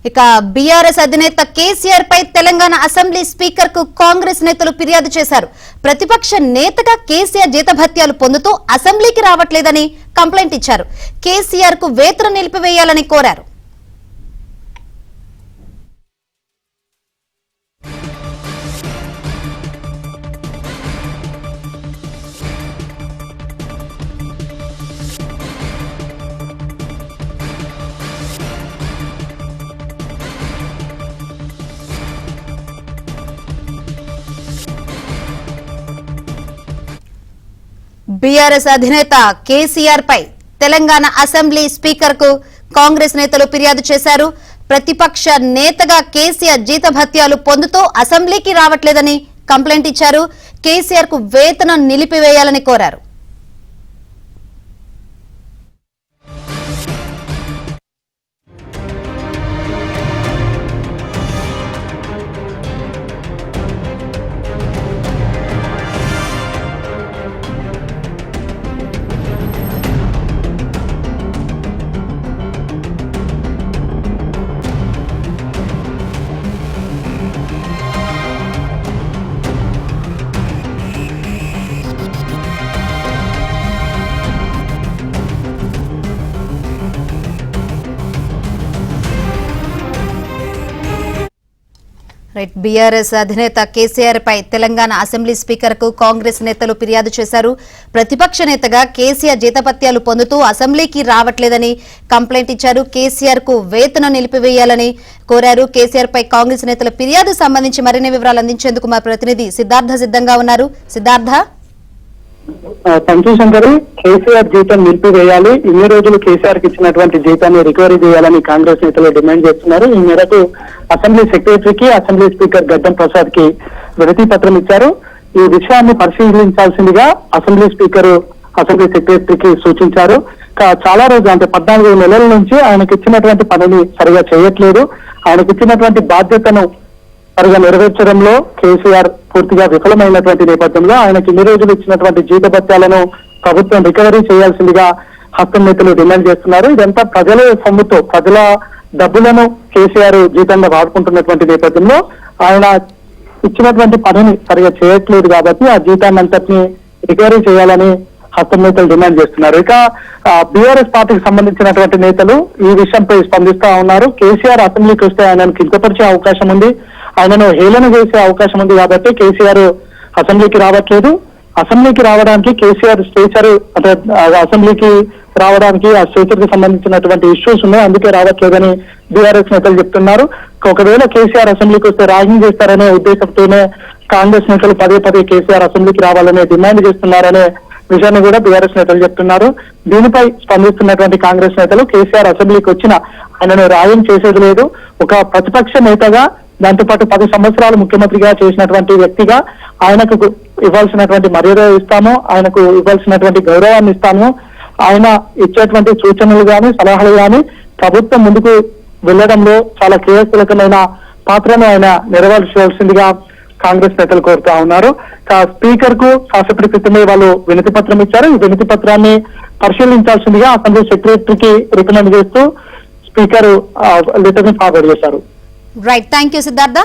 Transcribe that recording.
ఇక బీఆర్ఎస్ అధినేత కేసీఆర్ పై Telangana assembly speaker కు కాంగ్రెస్ నేతలు ఫిర్యాదు చేశారు. ప్రతిపక్ష నేతగా కేసీఆర్ జీతభత్యాలు పొందుతూ అసెంబ్లీకి రావట్లేదని కంప్లైంట్ ఇచ్చారు. కేసీఆర్ కు వేతనం నిలిపివేయాలని కోరారు. బీఆర్ఎస్ అధినేత కేసీఆర్ పై తెలంగాణ అసెంబ్లీ స్పీకర్ కు కాంగ్రెస్ నేతలు ఫిర్యాదు చేశారు. ప్రతిపక్ష నేతగా కేసీఆర్ జీతభత్యాలు పొందుతూ అసెంబ్లీకి రావట్లేదని కంప్లైంట్ ఇచ్చారు. కేసీఆర్ కు వేతనం నిలిపివేయాలని కోరారు. బీఆర్ఎస్ అధినేత కేసీఆర్ పై తెలంగాణ అసెంబ్లీ స్పీకర్ కు కాంగ్రెస్ నేతలు ఫిర్యాదు చేశారు. ప్రతిపక్ష నేతగా కేసీఆర్ జీతభత్యాలు పొందుతూ అసెంబ్లీకి రావట్లేదని కంప్లైంట్ ఇచ్చారు. కేసీఆర్ కు వేతనం నిలిపివేయాలని కోరారు. కేసీఆర్ పై కాంగ్రెస్ నేతల ఫిర్యాదు సంబంధించి మరిన్ని వివరాలు అందించేందుకు మా ప్రతినిధి సిద్ధార్థ సిద్ధంగా ఉన్నారు. సిద్ధార్థ, శంకరి, కేసీఆర్ జీతం నిలిపివేయాలి, ఇన్ని రోజులు కేసీఆర్ కి ఇచ్చినటువంటి జీతాన్ని రికవరీ చేయాలని కాంగ్రెస్ నేతలు డిమాండ్ చేస్తున్నారు. ఈ మేరకు అసెంబ్లీ సెక్రటరీకి, అసెంబ్లీ స్పీకర్ గడ్డం ప్రసాద్ కి వినతి పత్రం ఇచ్చారు. ఈ విషయాన్ని పరిశీలించాల్సిందిగా అసెంబ్లీ స్పీకర్ అసెంబ్లీ సెక్రటరీకి సూచించారు. చాలా రోజులు అంటే 14 నెలల నుంచి ఆయనకు ఇచ్చినటువంటి పనిని సరిగా చేయట్లేదు. ఆయనకు ఇచ్చినటువంటి బాధ్యతను సరిగా నెరవేర్చడంలో కేసీఆర్ పూర్తిగా విఫలమైనటువంటి నేపథ్యంలో ఆయనకి ఇన్ని రోజులు ఇచ్చినటువంటి జీతభత్యాలను ప్రభుత్వం రికవరీ చేయాల్సిందిగా హస్తం నేతలు డిమాండ్ చేస్తున్నారు. ఇదంతా ప్రజల సొమ్ముతో, ప్రజల డబ్బులను కేసీఆర్ జీతంగా వాడుకుంటున్నటువంటి నేపథ్యంలో ఆయన ఇచ్చినటువంటి పనిని సరిగా చేయట్లేదు కాబట్టి ఆ జీతాన్ని అంతటినీ రికవరీ చేయాలని హస్తం నేతలు డిమాండ్ చేస్తున్నారు. ఇక బీఆర్ఎస్ పార్టీకి సంబంధించినటువంటి నేతలు ఈ విషయంపై స్పందిస్తా ఉన్నారు. కేసీఆర్ అసెంబ్లీకి వస్తే ఆయనను కించపరిచే అవకాశం ఉంది, ఆయనను హేళన చేసే అవకాశం ఉంది కాబట్టి కేసీఆర్ అసెంబ్లీకి రావట్లేదు. అసెంబ్లీకి రావడానికి కేసీఆర్ స్టేచర్ అంటే అసెంబ్లీకి రావడానికి ఆ స్టేచర్ కి సంబంధించినటువంటి ఇష్యూస్ ఉన్నాయి, అందుకే రావట్లేదని బీఆర్ఎస్ నేతలు చెప్తున్నారు. ఒకవేళ కేసీఆర్ అసెంబ్లీకి వస్తే ర్యాగింగ్ చేస్తారనే ఉద్దేశంతోనే కాంగ్రెస్ నేతలు పదే కేసీఆర్ అసెంబ్లీకి రావాలనే డిమాండ్ చేస్తున్నారనే విషయాన్ని కూడా బీఆర్ఎస్ నేతలు చెప్తున్నారు. దీనిపై స్పందిస్తున్నటువంటి కాంగ్రెస్ నేతలు కేసీఆర్ అసెంబ్లీకి వచ్చిన ఆయనను ర్యాగింగ్ చేసేది లేదు, ఒక ప్రతిపక్ష నేతగా దాంతోపాటు 10 సంవత్సరాలు ముఖ్యమంత్రిగా చేసినటువంటి వ్యక్తిగా ఆయనకు ఇవ్వాల్సినటువంటి మర్యాద ఇస్తాము, ఆయనకు ఇవ్వాల్సినటువంటి గౌరవాన్ని ఇస్తాము, ఆయన ఇచ్చేటువంటి సూచనలు గాని సలహాలు గాని ప్రభుత్వం ముందుకు వెళ్లడంలో చాలా క్రియాశీలకమైన పాత్రను ఆయన నెరవేర్చాల్సిందిగా కాంగ్రెస్ నేతలు కోరుతా ఉన్నారు. స్పీకర్ కు కాసేపటి క్రితమే వాళ్ళు వినతి పత్రం ఇచ్చారు. ఈ వినతి పత్రాన్ని పరిశీలించాల్సిందిగా అసెంబ్లీ సెక్రటరీకి రికమెండ్ చేస్తూ స్పీకర్ లెటర్ ని ఫార్వర్డ్ చేశారు. Right, thank you Siddhartha.